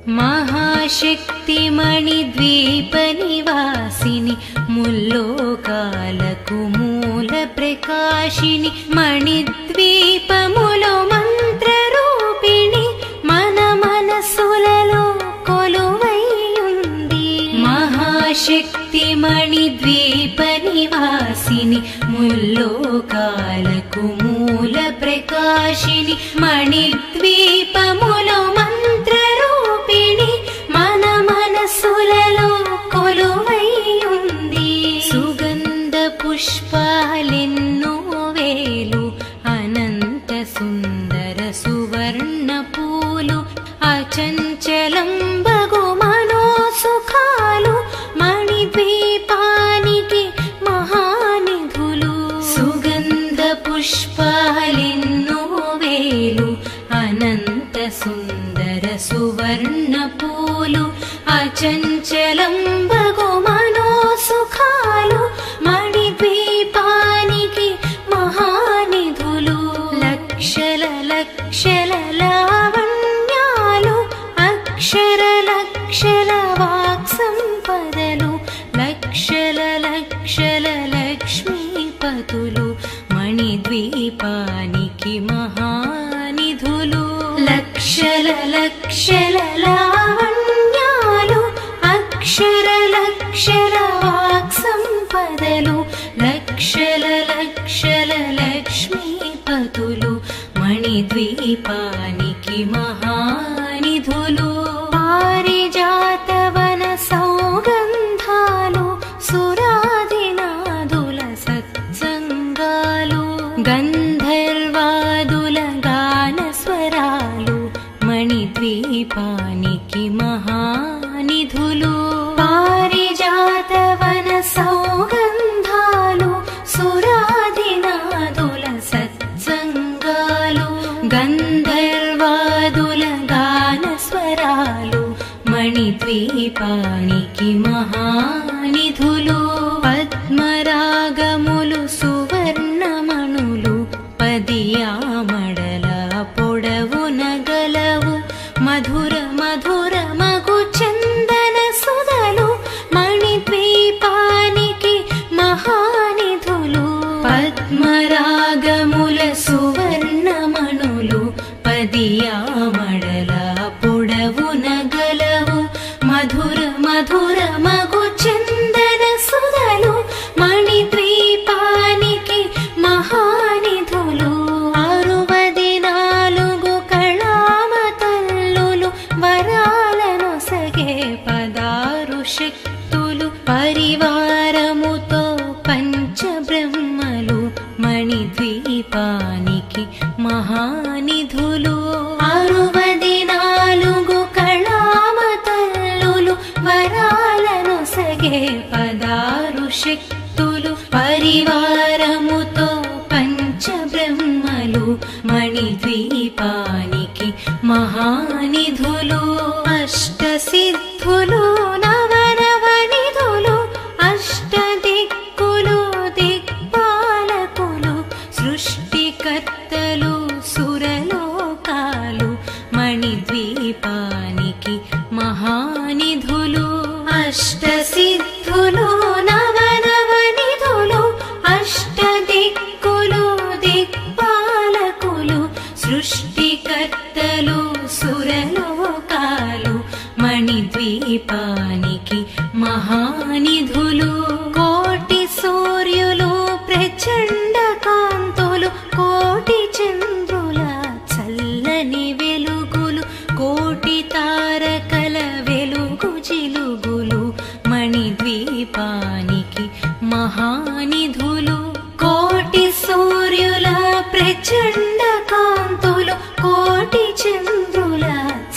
మహాశక్తిమణిద్వీపనివాసిని ముల్లోకాలకు మూల ప్రకాశిని మణిద్వీపములో మంత్రరూపిణి మన మనసులలో కొలువైయుంది. మహాశక్తిమణిద్వీపనివాసిని ముల్లోకాలకు మూల ప్రకాశిని మణిద్వీపములో మంత్రరూపిణి మన మనసులలో కొలువైయుంది. సుగంధ పుష్పాలెన్నో వేలు అనంత సుందర సువర్ణ పూలు అచంచలం బగు మనోసుఖాలు మణిద్వీపానికి మహానిధులు. సుగంధ పుష్పాలెన్నో వేలు అనంత సుందర సువర్ణ పూలు అచంచలం బగు మనోసుఖాలు మణిద్వీపానికి మహానిధులు. లక్షల లక్షల లావణ్యాలు అక్షర లక్షల వాక్సంపదలు లక్షల లక్షల లక్ష్మీపతులు మణిద్వీపానికి మహానిధులు. లక్షల లక్షల లావణ్యాలు అక్షర లక్షల వాక్సంపదలు లక్షల లక్షల లక్ష్మీపతులు మణిద్వీపానికి మహానిధులు. పారిజాతవన సౌగంధాలు సురాదినాదుల సత్సంగాలు గంధర్వాదుల గానస్వరాలు మణిద్వీపానికి మహానిధులు. పారిజాతవన సౌగంధాలు సురాదినాదుల సత్సంగాలు గంధర్వాదుల గానస్వరాలు మణిద్వీపానికి మహానిధులు. పద్మరాగములు సువర్ణమణులు పదియామడల పొడవున గలవు మధుర మధుర మగు చందన సుధలు మణిద్వీపానికి మహానిధులు. పద్మరాగముల సువర్ణమణులు పదియామడల పొడవున గలవు మధుర మధుర మగు చందన సుధలు మణిద్వీపానికి మహానిధులు. 64 కళామతల్లులు వరాలను సగే 16 శక్తులు పరివారముతో పంచబ్రహ్మలు మణిద్వీపానికి మహానిధులు. 64 కళామతల్లులు వరాలను సగే 16 శక్తులు పరివారముతో పంచబ్రహ్మలు మణిద్వీపానికి మహానిధులు. అష్టసిద్ధులు నవనవనిధులు అష్టదిక్కులు దిక్పాలకులు సృష్టికర్తలు సురలోకాలు మణిద్వీపానికి మహానిధులు. అష్టసిద్ధులు నవనవనిధులు అష్టదిక్కులు దిక్పాలకులు సృష్టికర్తలు సురలోకాలు మణిద్వీపానికి మహానిధులు. కోటి సూర్యులు ప్రచండ కాంతులు కోటి చంద్రుల చల్లని వెలుగులు కోటి తారకల వెలుగు జిలుగులు మణిద్వీపానికి మహానిధులు. కోటి సూర్యుల ప్రచండ కాంతులు కోటి చంద్రుల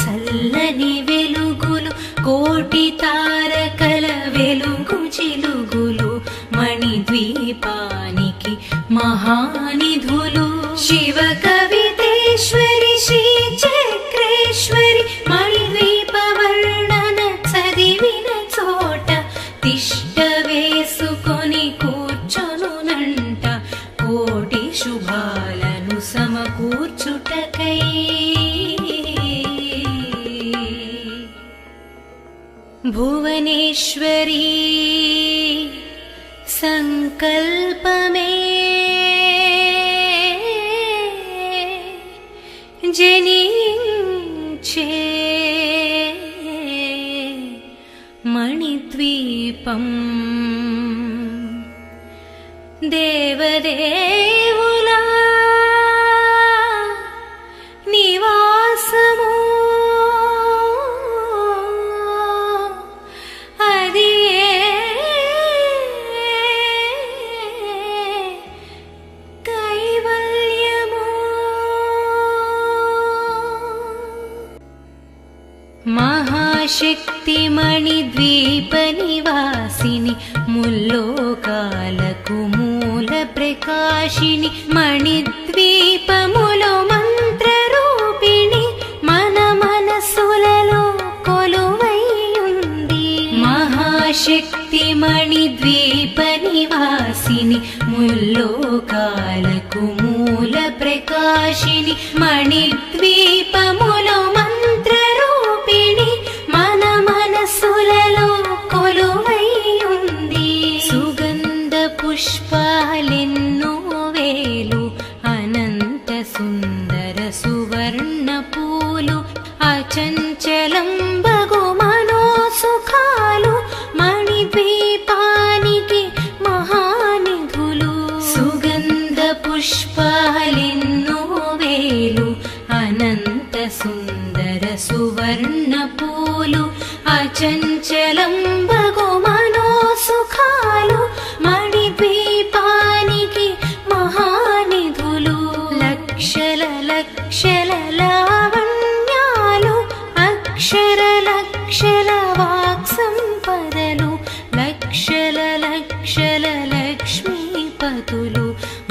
చల్లని వెలుగులు కోటి తారకల వెలుగు జిలుగులు మణిద్వీపానికి మహానిధులు. శివ కవితేశ్వరి శ్రీ చక్రేశ్వరి మణిద్వీప వర్ణన చదివిన చోట తిష్ట వేసుకొని కూర్చొనునంట కోటి శుభాలను సమకూర్చుటకై. భువనేశ్వరీ సంకల్పమే జనించే మణిద్వీపం దేవదేవులా నివాసము అది కైవల్యము మహాశక్తి మణిద్వీప నివాసిని ముల్లోకాలకు మూల ప్రకాశిని మణిద్వీపములో మంత్ర రూపిణి మన మనసులలో కొలువై ఉంది మహాశక్తి మణిద్వీప నివాసిని ముల్లోకాలకు మూల ప్రకాశిని మణిద్వీపములో మంత్ర రూపిణి మన మనసులలో కొలువై ఉంది సుగంధ పుష్పాలెన్నో వేలు అనంత సుందర సువర్ణ పూలు అచంచలం బగు మనోసుఖాలు మణిద్వీపానికి మహానిధులు సుగంధ పుష్పాలెన్నో వేలు అనంత సుందర సువర్ణ పూలు అచంచలం బగు మనోసుఖాలు మణిద్వీపానికి మహానిధులు లక్షల లక్షల లావణ్యాలు అక్షర లక్షల వాక్ సంపదలు లక్షల లక్షల లక్ష్మీపతులు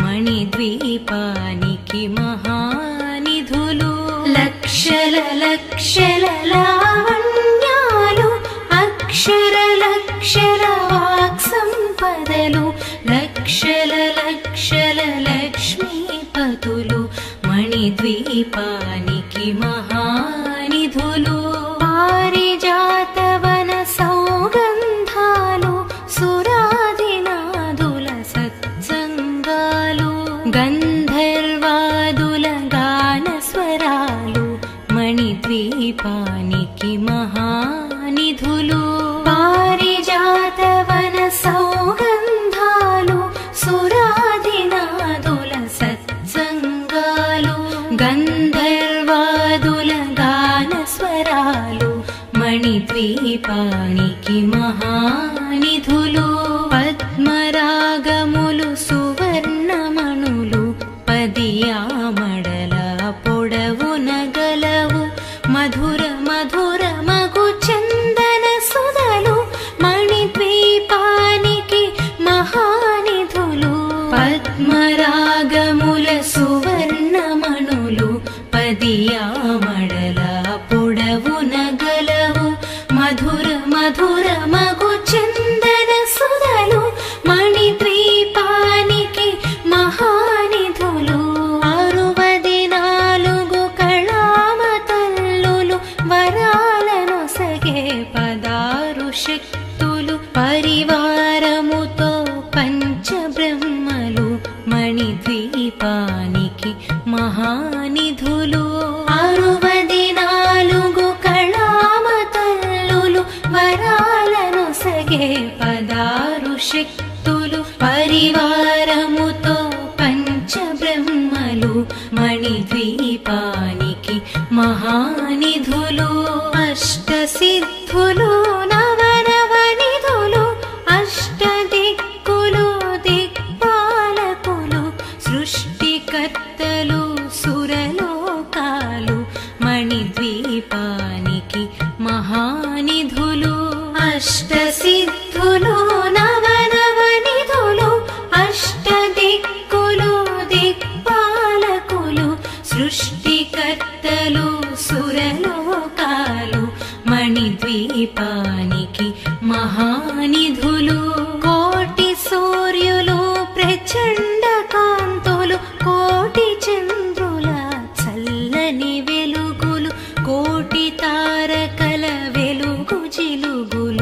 మణిద్వీపానికి మహానిధులు లక్షల లక్షల లావణ్యాలు అక్షర లక్షల వాక్ సంపదలు లక్షల లక్షల లక్ష్మీపతులు మణిద్వీపానికి మహానిధులు పారిజాతవన సౌగంధాలు సురాదినాదుల సత్సంగాలు గంధర్వాదుల గాన స్వరాలు మణిద్వీపానికి మహానిధులు పారిజాతవన సౌగంధాలు సురాదినాదుల సత్సంగాలు గంధర్వాదుల గాన స్వరాలు మణిద్వీపానికి మహానిధులు పద్మరాగములు సువర్ణమణులు పదియామడల పొడవున గలవు మధుర మధుర మగు చందన సుధలు మణిద్వీపానికి మహానిధులు పద్మరాగముల సువర్ణమణులు పదియామడల పొడవున గలవు మధుర మధుర మగు చందన సుధలు మణిద్వీపానికి మహానిధులు 64 కళామతల్లులు వరాలను సగే 16 శక్తులు పరివారముతో పంచబ్రహ్మలు మణిద్వీపానికి మహానిధులు 64 కళామతల్లులు వరాలను సగే 16 శక్తులు పరివారముతో పంచబ్రహ్మలు మణిద్వీపానికి మహానిధులు అష్టసిద్ధులు నవనవనిధులు అష్టదిక్కులు దిక్పాలకులు సృష్టికర్తలు సురలోకాలు మణిద్వీపానికి మహానిధులు అష్టసిద్ధులు నవనవనిధులు అష్టదిక్కులు దిక్పాలకులు సృష్టికర్తలు సురలోకాలు మణిద్వీపానికి మహానిధులు కోటి సూర్యులు ప్రచండ కాంతులు కోటి చంద్రుల చల్లని వెలుగులు కోటి తారకల వెలుగు జిలుగులు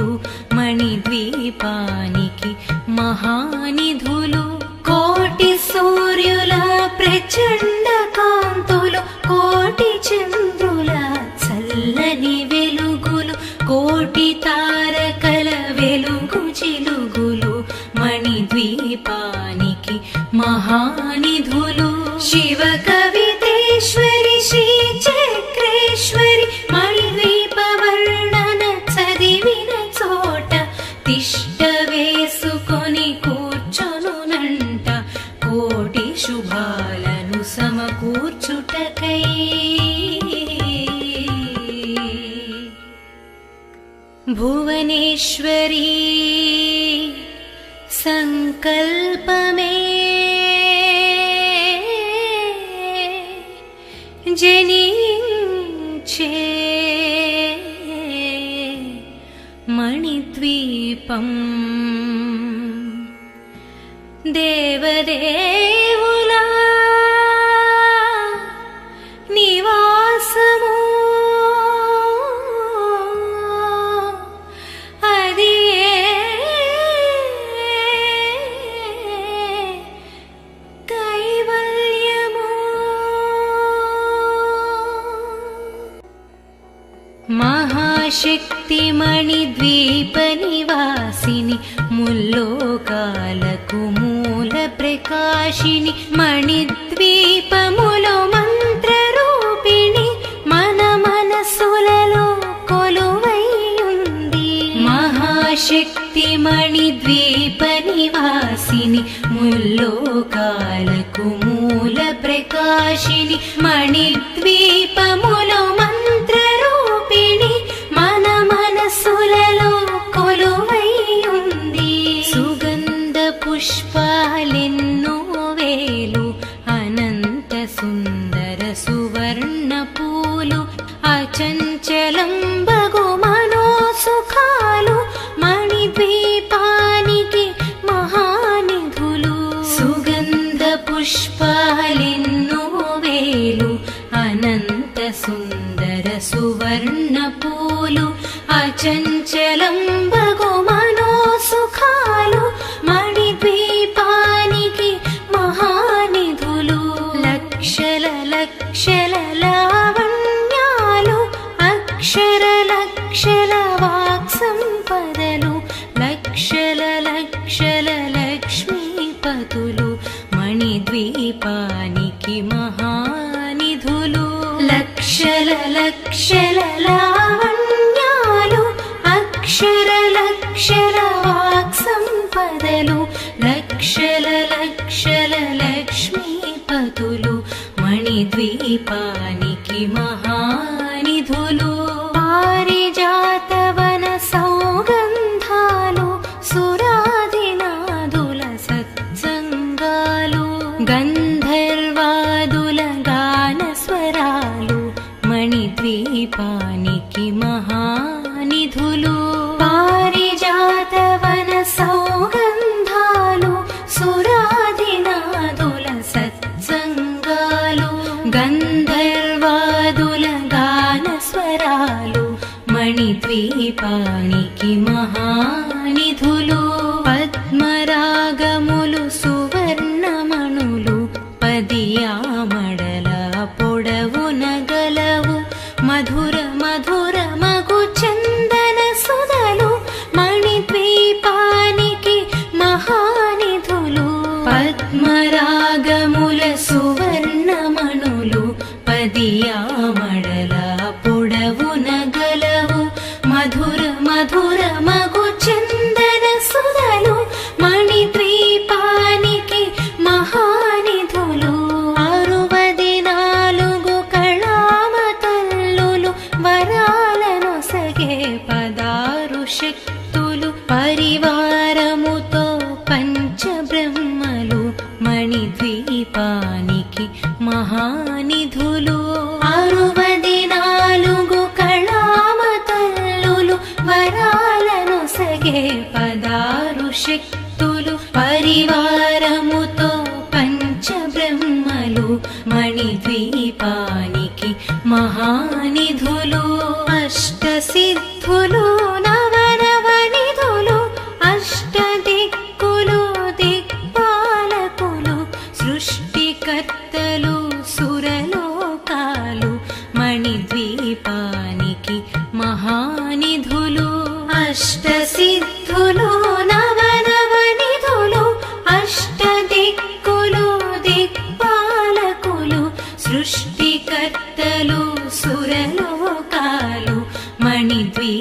మహానిధులు కోటి సూర్యుల ప్రచండ కాంతులు కోటి చంద్రుల చల్లని వెలుగులు కోటి తారకల వెలుగు చిలుగులు మణిద్వీపానికి మహానిధులు శివ కవితేశ్వరి శ్రీ చక్రేశ్వరి మణిద్వీప వర్ణన చదివిన చోట తిష్ట వేసుకొని కూర్చొనునంట కోటి శుభాలను సమకూర్చుటకై భువనేశ్వరీ సంకల్పమే జనించే మణిద్వీపం దేవదేవుల నివాసము అది కైవల్యము మహాశక్తి మణిద్వీప నివాసిని ముల్లోకాలకు మూల ప్రకాశిని మణిద్వీపములో మంత్ర రూపిణి మన మనసులలో కొలువై ఉంది మహాశక్తి మణిద్వీప నివాసిని ముల్లోకాలకు మూల ప్రకాశిని మణిద్వీపములో మంత్ర రూపిణి మన మనసులలో కొలువై ఉంది సుగంధ పుష్పాలెన్నో వేలు అనంత సుందర సువర్ణ పూలు అచంచలం బగు మనోసుఖాలు మణిద్వీపానికి మహానిధులు సుగంధ పుష్పాలెన్నో వేలు అనంత సుందర సువర్ణ పూలు అచంచలం బగు మనోసుఖాలు మణిద్వీపానికి మహానిధులు లక్షల లక్షల లావణ్యాలు అక్షర లక్షల వాక్ సంపదలు లక్షల లక్షల లక్ష్మీపతులు మణిద్వీపానికి మహానిధులు లక్షల లక్షల లావణ్యాలు అక్షర లక్షల వాక్ సంపదలు లక్షల లక్షల లక్ష్మీపతులు మణిద్వీపానికి మహానిధులు పారిజాతవన సౌగంధాలు సురాదినాదుల సత్సంగాలు గంధర్వాదుల గాన స్వరాలు మణిద్వీపానికి మహానిధులు పారిజాతవన సౌగంధాలు సురాదినాదుల సత్సంగాలు గంధర్వాదుల గాన స్వరాలు మణిద్వీపానికి మహానిధులు పద్మరాగములు సువర్ణమణులు పదియామడల పొడవున గలవు మధుర మధుర మగు చందన సుధలు మణిద్వీపానికి మహానిధులు పద్మరాగముల సువర్ణమణులు పదియామడల పొడవున గలవు మధుర మధుర మగు చందన సుధలు మణిద్వీపానికి మహానిధులు 64 కళామతల్లులు వరాలను సగే 16 శక్తులు పరివారముతో పంచబ్రహ్మలు మణిద్వీపానికి మహానిధులు 64 కళామతల్లులు వరాలను సగే 16 శక్తులు పరివారముతో పంచబ్రహ్మలు మణిద్వీపానికి మహానిధులు అష్టసిద్ధులు నవనవనిధులు అష్టదిక్కులు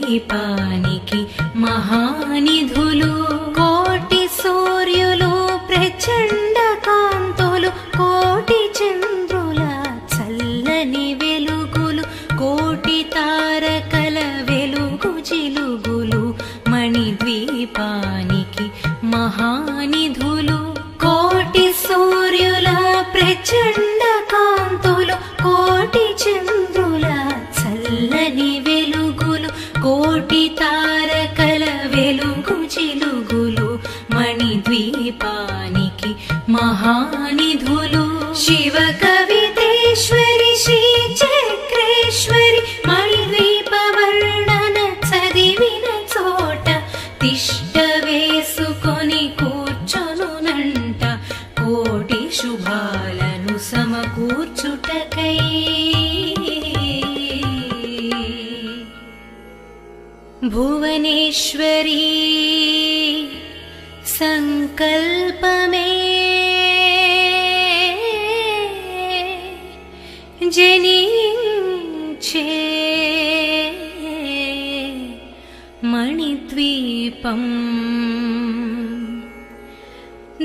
మణిద్వీపానికి మహానిధులు కోటి సూర్యులు ప్రచండ కాంతులు కోటి చంద్రుల చల్లని వెలుగులు కోటి తారకల వెలుగు జిలుగులు మణిద్వీపానికి మహానిధులు కోటి సూర్యుల ప్రచండ కాంతులు కోటి చంద్రుల చల్లని వెలుగులు కోటి తారకల వెలుగు జిలుగులు మణిద్వీపానికి మహానిధులు శివ కవితేశ్వరి శ్రీ చక్రేశ్వరి మణిద్వీప వర్ణన చదివిన చోట తిష్ట వేసుకొని కూర్చొనునంట కోటి శుభాలను సమకూర్చుటకై భువనేశ్వరీ సంకల్పమే జనించే మణిద్వీపం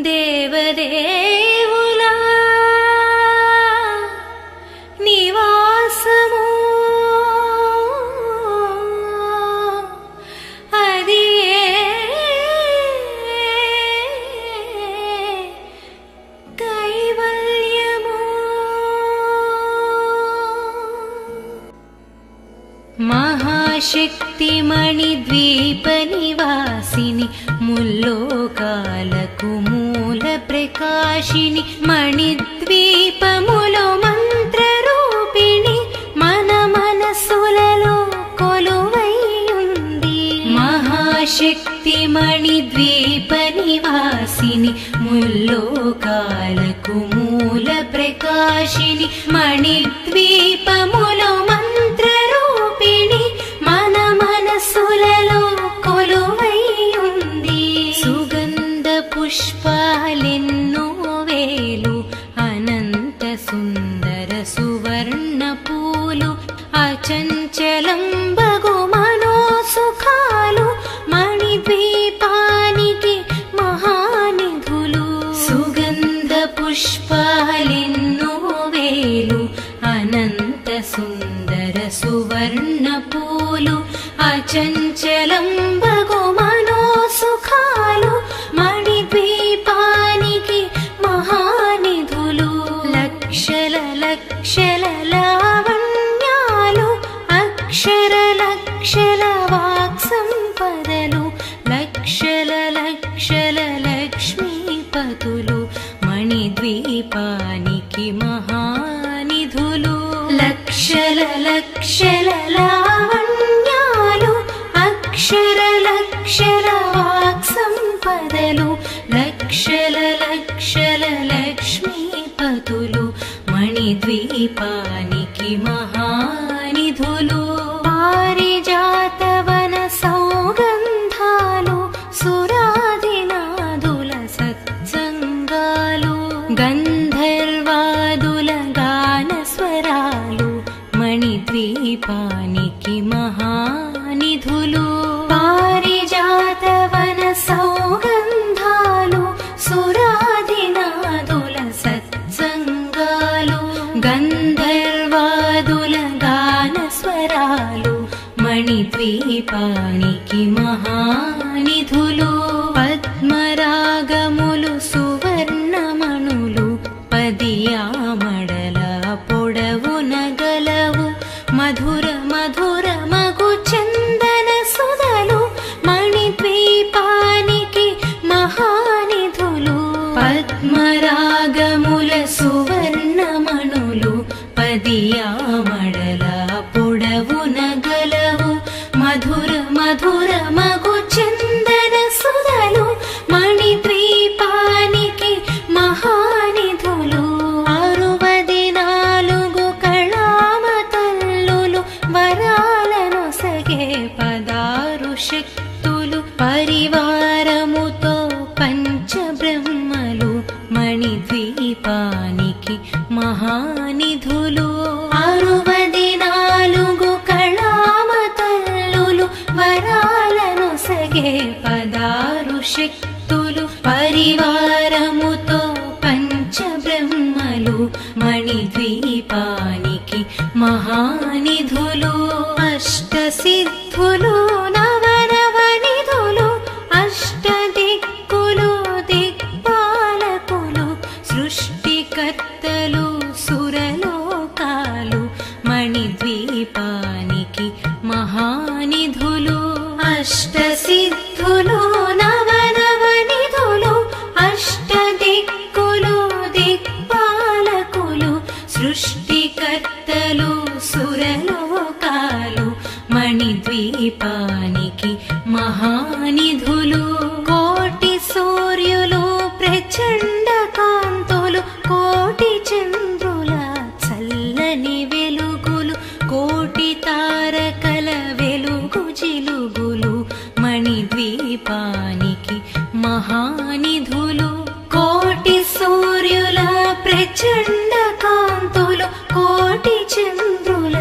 దేవదేవుల నివాసము అది కైవల్యము మహాశక్తి మణిద్వీప నివాసిని ముల్లోకాలకు మూల ప్రకాశిని మణిద్వీపములో మంత్ర రూపిణి మన మనసులలో కొలువై ఉంది మహాశక్తి మణిద్వీప నివాసిని ముల్లోకాలకు మూల ప్రకాశిని మణిద్వీపములో మంత్ర రూపిణి మన మనసులలో కొలువై ఉంది సుగంధ పుష్పాలెన్నో వేలు అనంత సుందర సువర్ణ పూలు అచంచలం బగు మనోసుఖాలు మణిద్వీపానికి మహానిధులు సుగంధ పుష్పాలెన్నో వేలు అనంత సుందర సువర్ణ పూలు అచంచలం బగు మనోసుఖాలు మణిద్వీపానికి మహానిధులు లక్షల లక్షల లావణ్యాలు అక్షర లక్షల వాక్ సంపదలు లక్షల లక్షల లక్ష్మీపతులు మణిద్వీపానికి మహానిధులు లక్షల లక్షల లావణ్యాలు అక్షర లక్షల వాక్ సంపదలు లక్షల లక్షల లక్ష్మీపతులు మణిద్వీపానికి మహానిధులు పారిజాతవన సౌగంధాలు సురాదినాదుల సత్సంగాలు గంధర్వాదుల గాన స్వరాలు మణిద్వీపానికి మహానిధులు పారిజాతవన సౌగంధాలు సురాదినాదుల సత్సంగాలు గంధర్వాదుల గాన స్వరాలు మణిద్వీపానికి మహానిధులు పద్మరాగములు సువర్ణమణులు పదియామడల పొడవున గలవు మధుర మధుర మగు చందన సుధలు మణిద్వీపానికి మహానిధులు పద్మరాగముల సువర్ణమణులు పదియామడల పొడవున గలవు మధుర మధుర మగు చందన సుధలు మణిద్వీపానికి మహానిధులు 64 కళామతల్లులు వరాలను సగే 16 శక్తులు పరివారముతో పంచబ్రహ్మలు మణిద్వీపానికి మహానిధులు 64 కళామతల్లులు మణిద్వీపానికి మహానిధులు అష్టసిద్ధులు నవనవనిధులు అష్టదిక్కులు దిక్పాలకులు సృష్టికర్తలు సురలోకాలు మణిద్వీపానికి మహానిధులు అష్టసిద్ధులు నవనవనిధులు అష్టదిక్కులు దిక్పాలకులు సృష్టికర్తలు సురలోకాలు మణిద్వీపానికి మహానిధులు కోటి సూర్యులు ప్రచండ కాంతులు కోటి చంద్రుల చల్లని వెలుగులు కోటి తారకల వెలుగు జిలుగులు మణిద్వీపానికి మహానిధులు కోటి సూర్యుల ప్రచండ కాంతులు కోటి చంద్రుల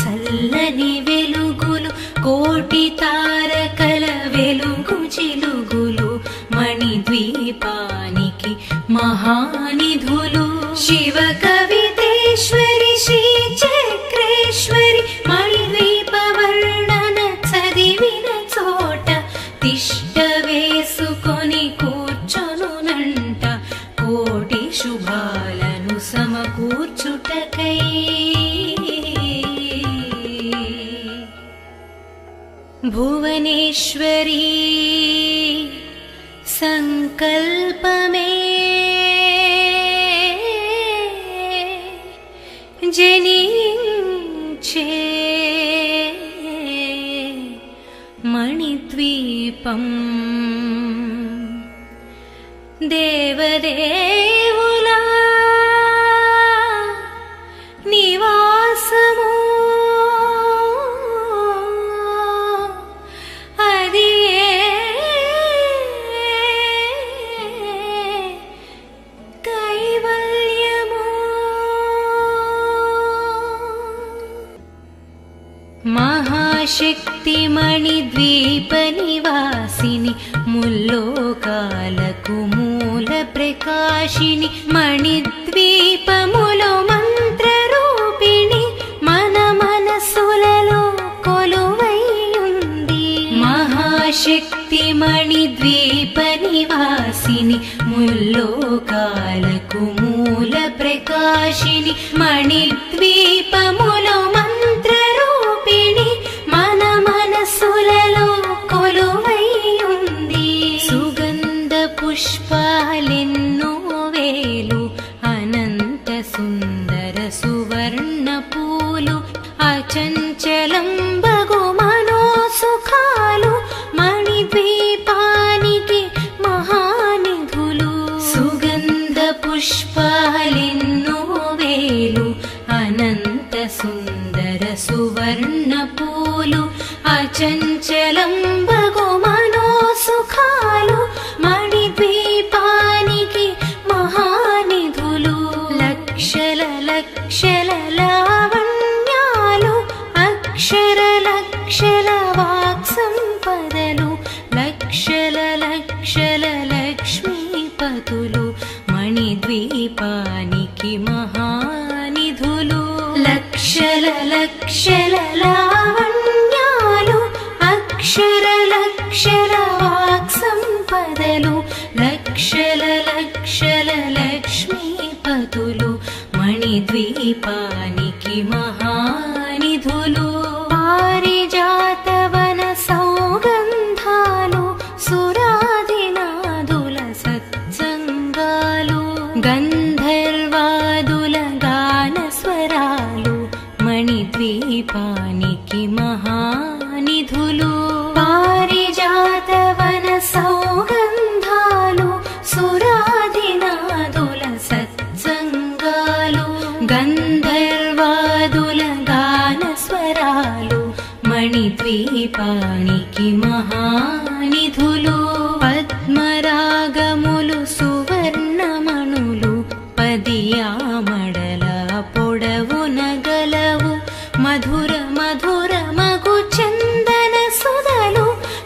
చల్లని వెలుగులు కోటి తారకల వెలుగు జిలుగులు మణిద్వీపానికి మహానిధులు శివ కవితేశ్వరి శ్రీ చక్రేశ్వరి మణిద్వీప వర్ణన చదివిన చోట తిష్ట వేసుకొని కూర్చొనునంట కోటి శుభాలను సమకూర్చుటకై భువనేశ్వరీ సంకల్పమే జనించే మణిద్వీపం దేవదేవుల నివాసము అది కైవల్యము మహాశక్తి మణిద్వీప నివాసిని ముల్లోకాలకు మూల ప్రకాశిని మణిద్వీపములో మంత్ర రూపిణి మన మనసులలో కొలువై ఉంది మహాశక్తి మణిద్వీప నివాసిని ముల్లోకాలకు మూల ప్రకాశిని మణిద్వీపములో మంత్ర రూపిణి మన మనసులలో కొలువై ఉంది సుగంధ పుష్పాలెన్నో వేలు అనంత సుందర సువర్ణ పూలు అచంచలం బగు మనోసుఖాలు మణిద్వీపానికి మహానిధులు సుగంధ పుష్పాలెన్నో వేలు అనంత సుందర సువర్ణ పూలు అచంచలం బగు మనోసుఖాలు మణిద్వీపానికి మహానిధులు లక్షల లక్షల లావణ్యాలు అక్షర లక్షల వాక్ సంపదలు లక్షల లక్షల లక్ష్మీపతులు మణిద్వీపానికి మహానిధులు లక్షల లక్షల లావణ్యాలు అక్షర లక్షల వాక్ సంపదలు లక్షల లక్షల లక్ష్మీపతులు మణిద్వీపానికి మహానిధులు పారిజాతవన సౌగంధాలు సురాదినాదుల సత్సంగాలు గంధర్వాదుల గాన స్వరాలు మణిద్వీపానికి మహానిధులు పారిజాతవన సౌగంధాలు సురాదినాదుల సత్సంగాలు గంధర్వాదుల గాన స్వరాలు మణిద్వీపానికి మహానిధులు పద్మరాగములు సువర్ణమణులు పదియామడల పొడవున గలవు మధుర మధుర మగు చందన సుధలు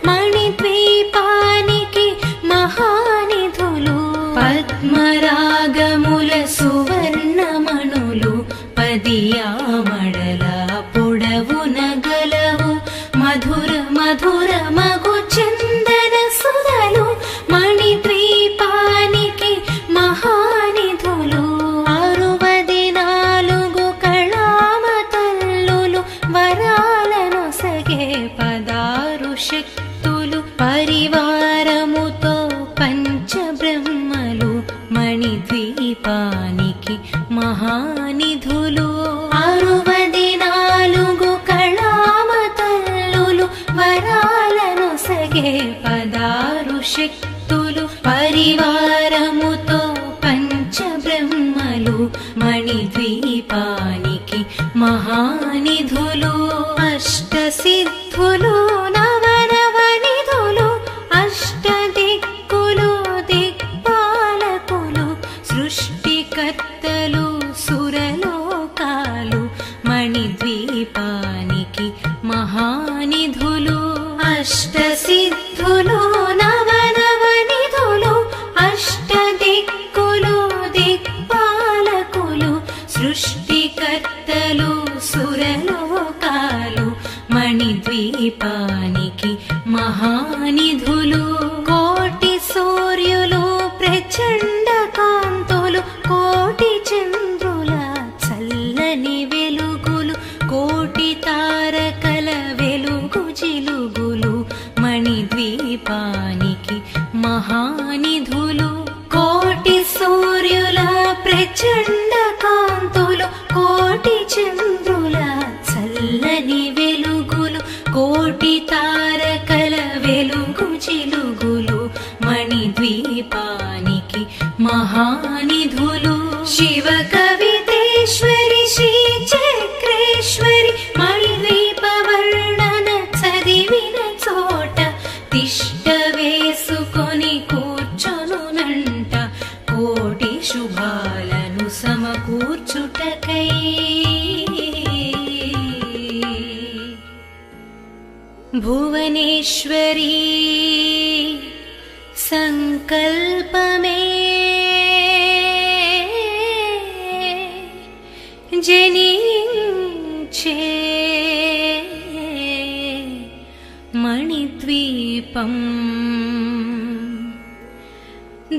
మణిద్వీపానికి మహానిధులు పద్మరాగముల సువర్ణమణులు మధుర మధుర మగు చందన సుధలు మణిద్వీపానికి మహానిధులు 64 కళామ తల్లులు వరాలను సగే 16 శక్తులు పరివారముతో పంచబ్రహ్మలు మణిద్వీపానికి మహానిధులు 64 కళామ తల్లులు వరాలను సగే 16 శక్తులు పరివారముతో పంచబ్రహ్మలు మణిద్వీపానికి మహానిధులు అష్టసిద్ధులు నవనవనిధులు అష్టదిక్కులు దిక్పాలకులు సృష్టికర్తలు సురలోకాలు మణిద్వీపానికి మహానిధులు అష్టసిద్ధులు నవనవనిధులు అష్టదిక్కులు దిక్పాలకులు సృష్టికర్తలు సురలోకాలు మణిద్వీపానికి మహానిధులు కోటి సూర్యులు ప్రచండ కాంతులు కోటి చంద్రుల చల్లని వెలుగులు కోటి తారకల వెలుగు జిలుగులు మణిద్వీపానికి మహానిధులు కోటి సూర్యుల ప్రచండ కాంతులు కోటి చంద్రుల చల్లని వెలుగులు కోటి తారకల వెలుగు జిలుగులు మణిద్వీపానికి మహానిధులు శివ కవితేశ్వరి శ్రీ చక్రేశ్వరి మణిద్వీప వర్ణన చదివిన చోట తిష్ట వేసుకొని కూర్చొనునంట కోటి శుభాలను సమకూర్చుటకై భువనేశ్వరీ సంకల్పమే జనించే మణిద్వీపం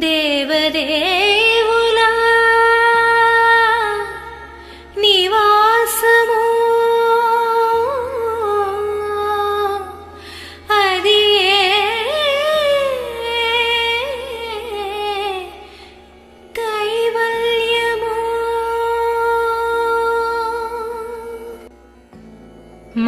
దేవదేవుల నివాసము అది కైవల్యము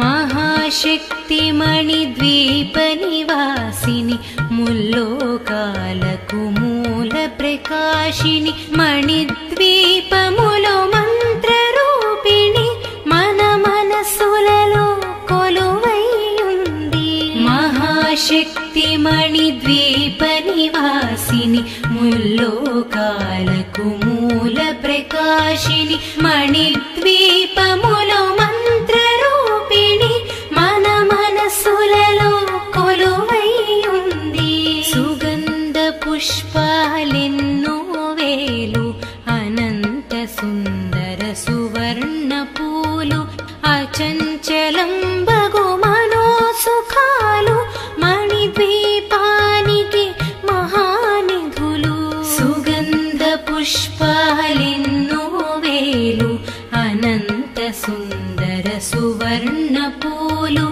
మహాశక్తి మణిద్వీప నివాసిని ముల్లోకాలకు మూల ప్రకాశిని మణిద్వీపములో మంత్రరూపిణి మన మనసులలో కొలువైయుంది మహాశక్తి మణిద్వీప నివాసిని ముల్లోకాలకు మూల ప్రకాశిని మణిద్వీపములో మంత్రరూపిణి మన మనసులలో కొలువైయుంది సుగంధ పుష్పాలెన్నో వేలు అనంత సుందర సువర్ణ పూలు అచంచలం బగు మనోసుఖాలు మణిద్వీపానికి మహానిధులు సుగంధ పుష్పాలెన్నో వేలు అనంత సుందర సువర్ణ పూలు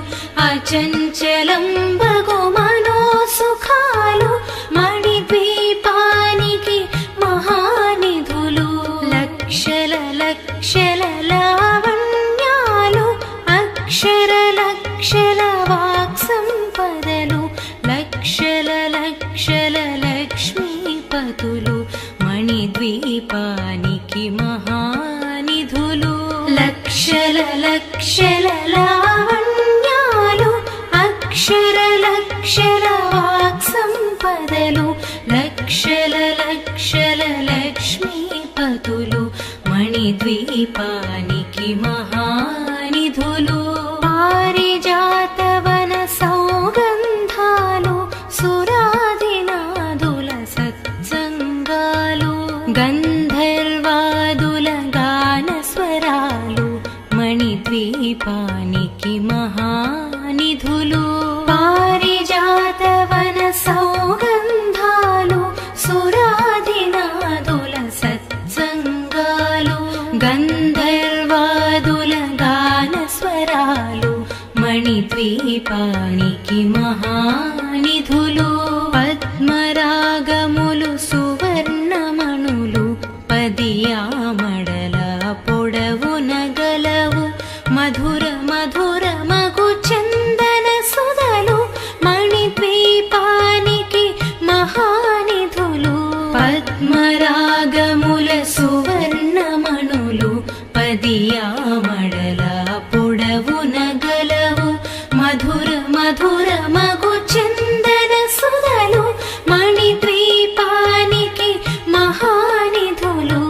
అచంచలం బగు మనోసుఖాలు మణిద్వీపానికి మహానిధులు లక్షల లక్షల లావణ్యాలు అక్షర లక్షల వాక్సంపదలు లక్షల లక్షల లక్ష్మీపతులు మణిద్వీపానికి మహానిధులు లక్షల లక్షల లావణ్యాలు అక్షర లక్షల వాక్సంపదలు లక్షల లక్షల లక్ష్మీపతులు మణిద్వీపానికి మహానిధులు పారిజాతవన సౌగంధాలు సురాదినాదుల సత్సంగాలు గంధర్వాదుల గానస్వరాలు మణిద్వీపానికి మహానిధులు నిధులు పారిజాతవన సౌగంధాలు సురాధినాదుల సత్సంగాలు గంధర్వాదుల గాన స్వరాలు మణిద్వీపానికి మహానిధులు పద్మరాగములు సువర్ణమణులు పదియామడల పొడవున గలవు మధుర మధుర మగు చందన సుధలు మణిద్వీపానికి మహానిధులు పద్మరాగముల సువర్ణమణులు పదియామడల పొడవున గలవు మధుర మధుర మగు చందన సుధలు మణిద్వీపానికి మహానిధులు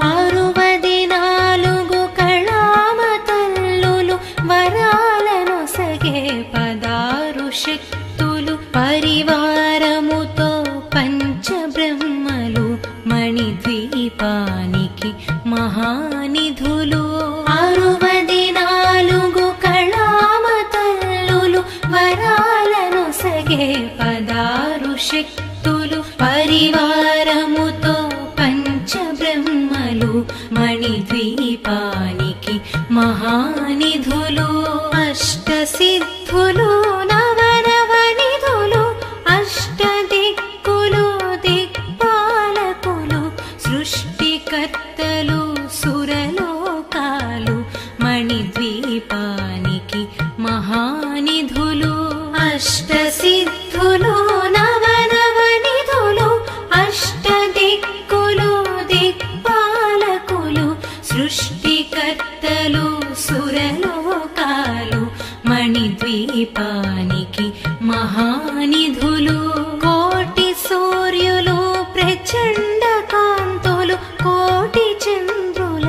64 కళామతల్లులు వరాలను సగే 16 శక్తులు పరివారముతో పంచబ్రహ్మలు మణిద్వీపానికి మహానిధులు 64 కళామతల్లులు వరాలను సగే 16 శక్తులు పరివారముతో పంచబ్రహ్మలు మణిద్వీపానికి మహానిధులు అష్టసిద్ధులు నవనవనిధులు అష్టదిక్కులు దిక్పాలకులు సృష్టికర్తలు సురలోకాలు మణిద్వీపానికి మహానిధులు అష్టసిద్ధులు నవనవనిధులు అష్టదిక్కులు దిక్పాలకులు సృష్టికర్తలు సురలోకాలు మణిద్వీపానికి మహానిధులు కోటి సూర్యులు ప్రచండ కాంతులు కోటి చంద్రుల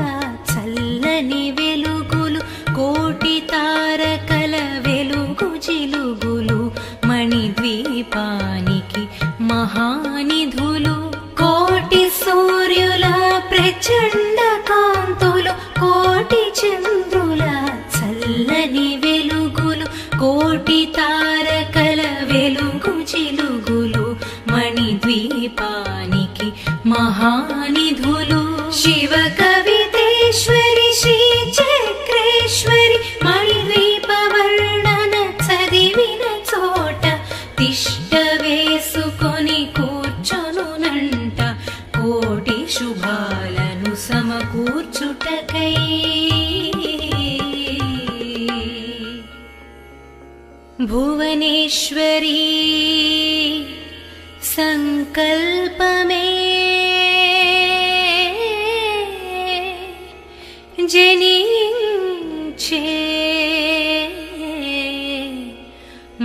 చల్లని వెలుగులు కోటి తారకల వెలుగు జిలుగులు మణిద్వీపానికి మహానిధులు కోటి సూర్యుల ప్రచండ కాంతులు కోటి చంద్రుల చల్లని వెలుగులు కోటి తారకల వెలుగు జిలుగులు మణిద్వీపానికి మహానిధులు శివ కవితేశ్వరి శ్రీ చక్రేశ్వరి మణిద్వీప వర్ణన చదివిన చోట తిష్ట వేసుకొని కూర్చొనునంట కోటి శుభాలను సమకూర్చుటకై భువనేశ్వరీ సంకల్పమే జనించే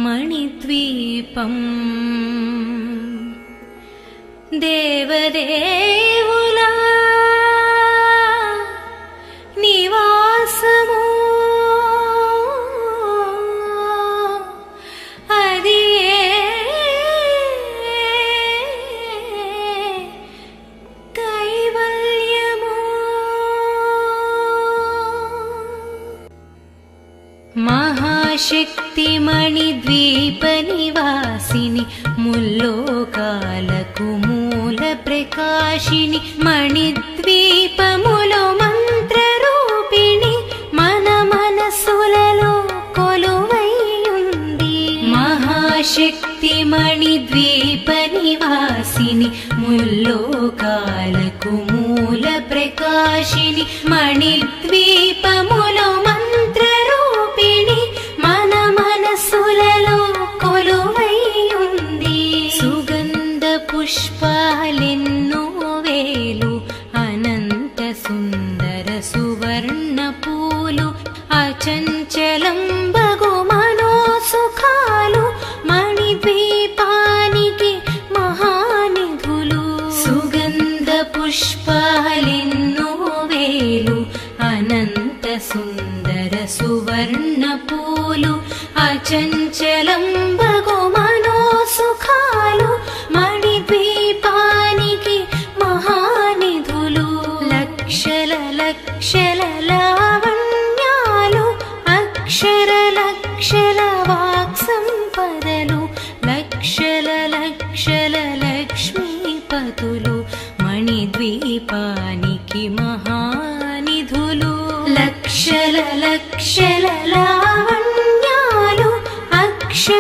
మణిద్వీపం దేవదేవుల నివాసము అది కైవల్యము మహాశక్తి మణిద్వీప నివాసిని ముల్లోకాలకు మూల ప్రకాశిని మణిద్వీపములో మంత్ర రూపిణి మన మనసులలో కొలువైయుంది మహాశక్తి మణిద్వీప నివాసిని ముల్లోకాలకు మూల ప్రకాశిని మణిద్వీపములో మంత్ర రూపిణి మన మనసులలో కొలువైయుంది సుగంధ పుష్పాలెన్నో వేలు అనంత సుందర సువర్ణ పూలు అచంచలం బగు మనోసుఖాలు మణిద్వీపానికి మహానిధులు సుగంధ పుష్పాలెన్నో వేలు అనంత సుందర సువర్ణ పూలు అచంచలం బగు మనోసుఖాలు మణిద్వీపానికి మహానిధులు లక్షల లక్షల లావణ్యాలు అక్షర లక్షల వాక్సం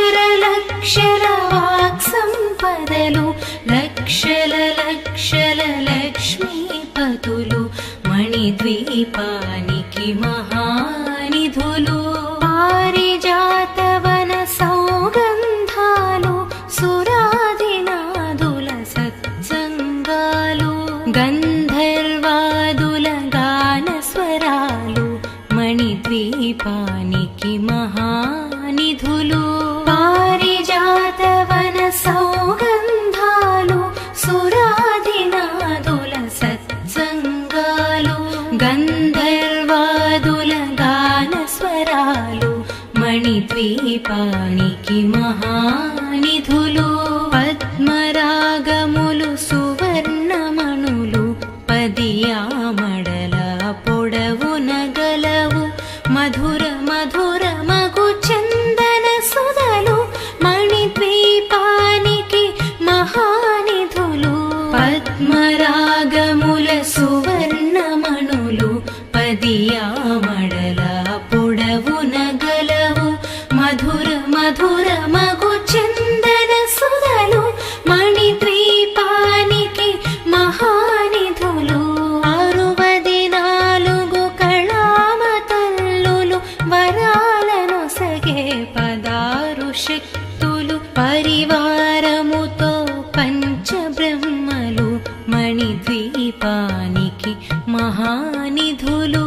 లక్షల లక్షల వాక్ సంపదలు లక్షల లక్షల లక్ష్మీపతులు మణిద్వీపానికి మహానిధులు పారిజాతవన సౌగంధాలు సురాదినాదుల సత్సంగాలు గంధర్వాదుల గాన స్వరాలు మణిద్వీపానికి మహానిధులు పారిజాతవన సౌగంధాలు సురాదినాదుల సత్సంగాలు గంధర్వాదుల గాన స్వరాలు మణిద్వీపానికి మహానిధులు పద్మరాగములు సువర్ణమణులు పదియామడల పొడవున గలవు మధుర మధుర మగు చందన సుధలు మణిద్వీపానికి మహానిధులు పద్మరాగముల సువర్ణమణులు పదియామడల పొడవున గలవు మధుర మధుర మగు చందన సుధలు మణిద్వీపానికి మహానిధులు 64 కళామతల్లులు వరాలను సగే 16 శక్తులు పరివారముతో పంచబ్రహ్మలు మణిద్వీపానికి మహానిధులు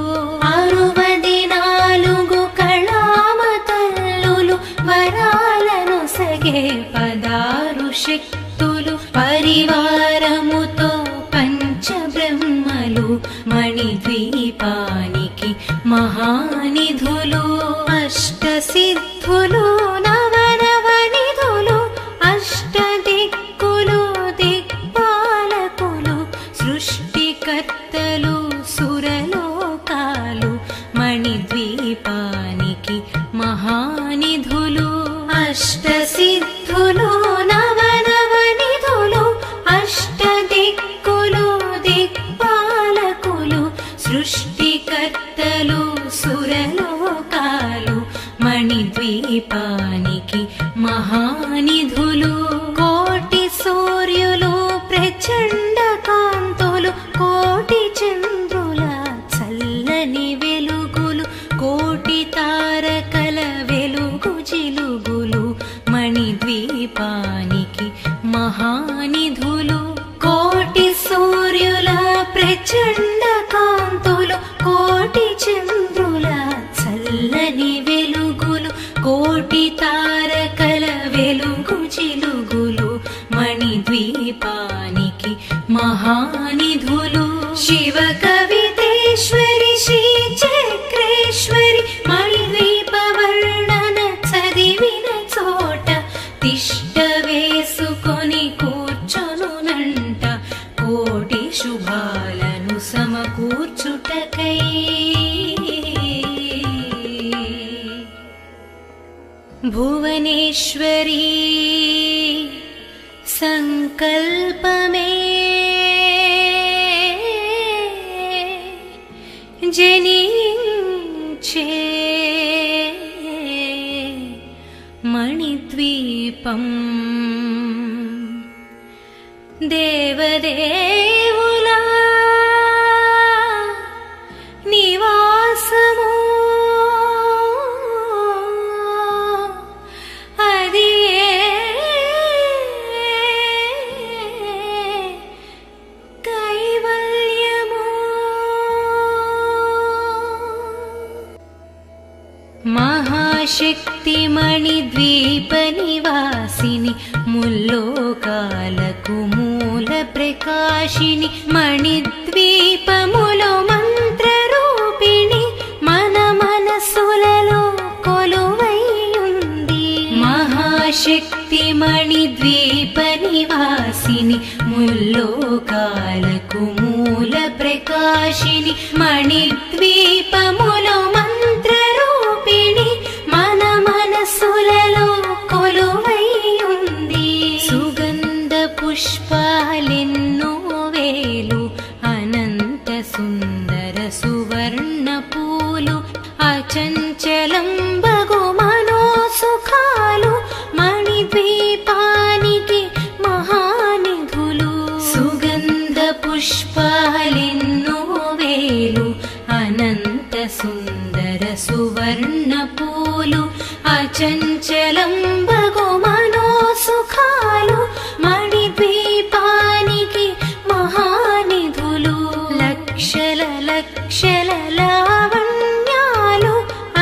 64 కళామతల్లులు వరాలను సగే 16 శక్తులు పరివారముతో పంచబ్రహ్మలు మణిద్వీపానికి మహానిధులు అష్టసిద్ధులు నవనవనిధులు అష్టదిక్కులు దిక్పాలకులు సృష్టికర్తలు సురలోకాలు మణిద్వీపానికి మహానిధులు అష్టసిద్ధులు నవనవనిధులు అష్టదిక్కులు దిక్పాలకులు సృష్టికర్తలు సురలోకాలు మణిద్వీపానికి మహానిధులు కోటి సూర్యులు ప్రచండ కాంతులు కోటి చంద్రుల చల్లని వెలుగులు కోటి తారకల వెలుగు జిలుగులు మణిద్వీపానికి మహానిధులు కోటి సూర్యుల ప్రచండ కాంతులు కోటి చంద్రుల చల్లని వెలుగులు కోటి తారకల వెలుగు జిలుగులు మణిద్వీపానికి మహానిధులు శివ కవితేశ్వరి శ్రీ చక్రేశ్వరి మణిద్వీప వర్ణన చదివిన చోట తిష్ట వేసుకొని కూర్చొనునంట కోటి శుభాలను సమకూర్చుటకై భువనేశ్వరీ సంకల్పమే జనించే మణిద్వీపం దేవదేవుల నివాసము అది కైవల్యము మహాశక్తి మణిద్వీప నివాసిని ముల్లోకాలకు మూల ప్రకాశిని మణిద్వీపములో మంత్రరూపిణి మన మనసులలో కొలువై ఉంది మహాశక్తి మణిద్వీప నివాసిని ముల్లోకాలకు మూల ప్రకాశిని మణిద్వీపములో మంత్రరూపిణి మన మనసులలో కొలువై ఉంది సుగంధ పుష్పాలెన్నో వేలు అనంత సుందర సువర్ణ పూలు అచంచలం బగు మనో సుఖాలు అచంచలం బగు మనోసుఖాలు మణిద్వీపానికి మహానిధులు లక్షల లక్షల లావణ్యాలు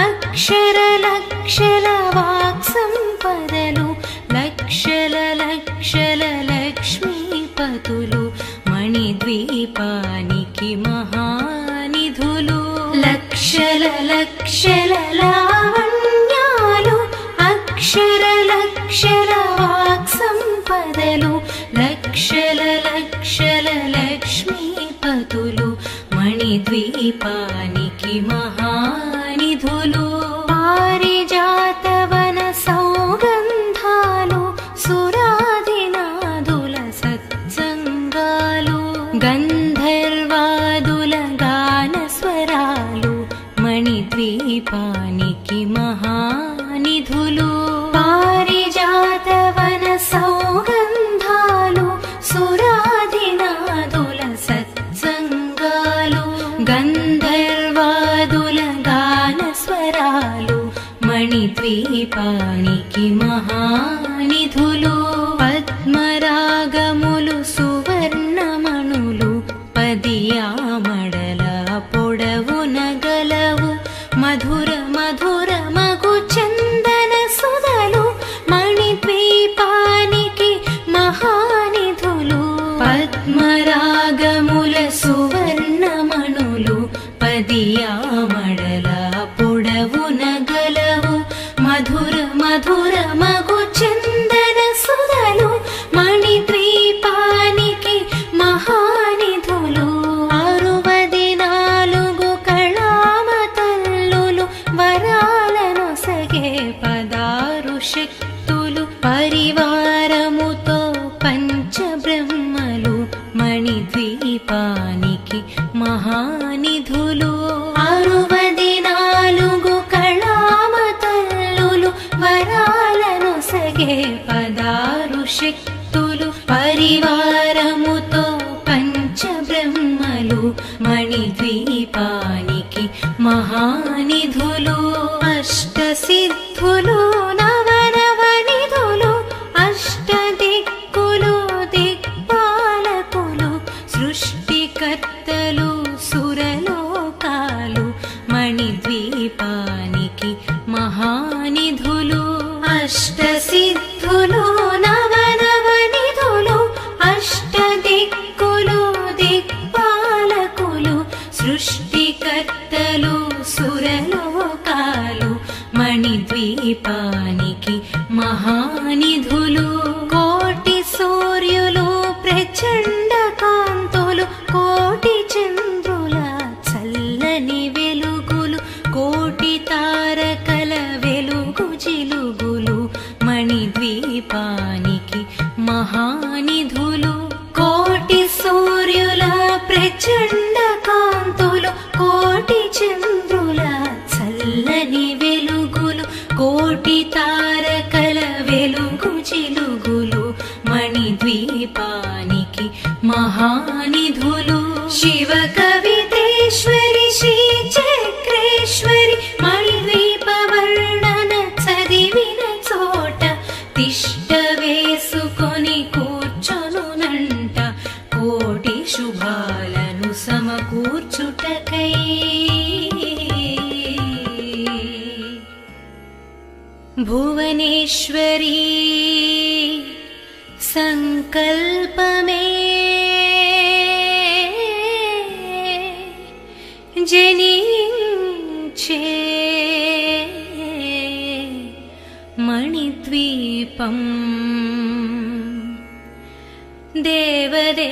అక్షర లక్షల వాక్సంపదలు లక్షల లక్షల లక్ష్మీపతులు మణిద్వీపానికి మహానిధులు లక్షల లక్షల లావణ్యాలు అక్షర లక్షల వాక్సంపదలు లక్షల లక్షల లక్ష్మీపతులు మణిద్వీపానికి మహానిధులు పారిజాతవన సౌగంధాలు సురాదినాదుల సత్సంగాలు గంధర్వాదుల గానస్వరాలు మణిద్వీపానికి మహానిధులు పారిజాతవన సౌగంధాలు సురాదినాదుల సత్సంగాలు గంధర్వాదుల గానస్వరాలు మణిద్వీపానికి మహానిధులు పద్మరాగములు సువర్ణమణులు పదియామడల పొడవున గలవు మధుర మధుర మగు చందన సుధలు మణిద్వీపానికి మహానిధులు పద్మరాగముల సువర్ణమణులు పదియామడల పొడవున గలవు మధుర మధుర మగు చందన సుధలు మణిద్వీపానికి మహానిధులు 64 కళామతల్లులు వరాలను సగే 16 శక్తులు పరివారముతో పంచబ్రహ్మలు మణిద్వీపానికి మహానిధులు 64 కళామతల్లులు వరాలను సగే 16 శక్తులు పరివారముతో పంచబ్రహ్మలు మణిద్వీపానికి మహానిధులు అష్టసిద్ధులు నవనవనిధులు అష్టదిక్కులు దిక్పాలకులు సృష్టికర్తలు సురలోకాలు మణిద్వీపానికి మహానిధులు అష్టసిద్ధులు నవనవనిధులు అష్టదిక్కులు దిక్పాలకులు సృష్టికర్తలు సురలోకాలు మణిద్వీపానికి మహానిధులు కోటి సూర్యులు ప్రచండ కాంతులు కోటి చంద్రుల చల్లని వెలుగులు కోటి తారకల వెలుగు జిలుగులు మణిద్వీపానికి మహానిధులు కోటి సూర్యుల ప్రచండ కాంతులు కోటి చంద్రుల చల్లని వెలుగులు కోటి తారకల వెలుగు జిలుగులు మణిద్వీపానికి మహానిధులు శివ కవితేశ్వరి శ్రీ చక్రేశ్వరి మణిద్వీప వర్ణన చదివిన చోట తిష్ట వేసుకొని కూర్చొనునంట కోటి శుభాలను సమకూర్చుటకై భువనేశ్వరీ సంకల్పమే జనించే మణిద్వీపం దేవదే